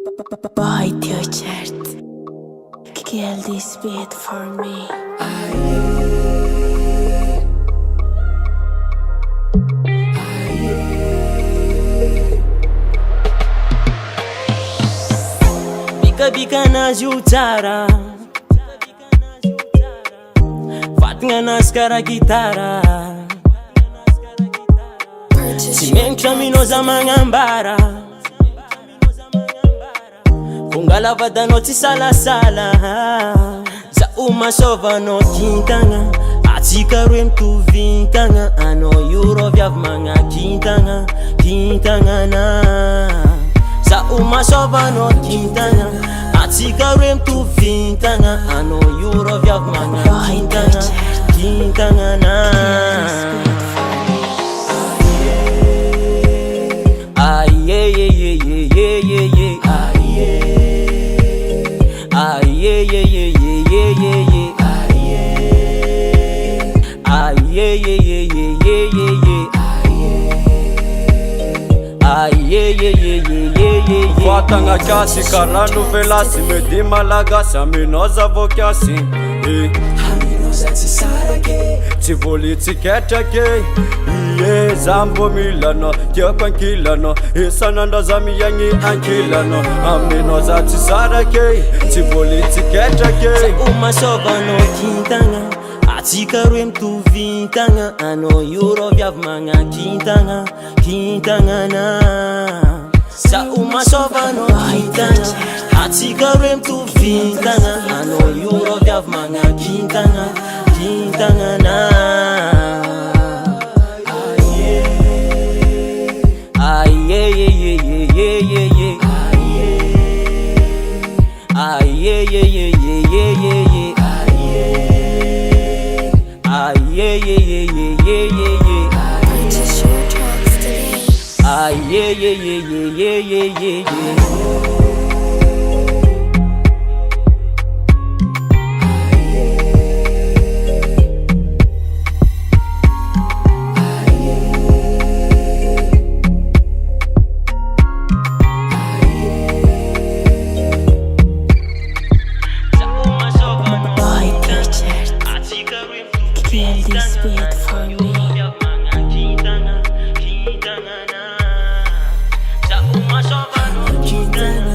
Boy Tjöchert, kill this beat for me. Bika na jutara Fatnga na skara gitara Simentra minoza mangambara Kungala vada noti sala sala Za uma sova no kintanga Atika rem tu vintanga Ano euro vyav manga kintanga Kintanga na Za uma sova no kintanga Atika rem tu vintanga Ano euro vyav manga kintanga Kintanga na Fatanga kiasi karano velasi Medi malagasy aminoza vokiasi Aminoza tsy sarake Tsy voly tsy ketrake Ie zambo milano Tiako ankilano Isan'andraza miagny ankilano Aminoza tsy sarake Tsy voly tsy ketrake Uma sova no kintanga Atika roe mitovintagna Ano euro viavy magna kintagna Kintagna na Sa uma sova no kintagna Atika roe mitovintagna Ano euro viavy magna kintagna Kintagna na Purchase your tracks today. Boy Tjöchert, kill this beat for me. Kintana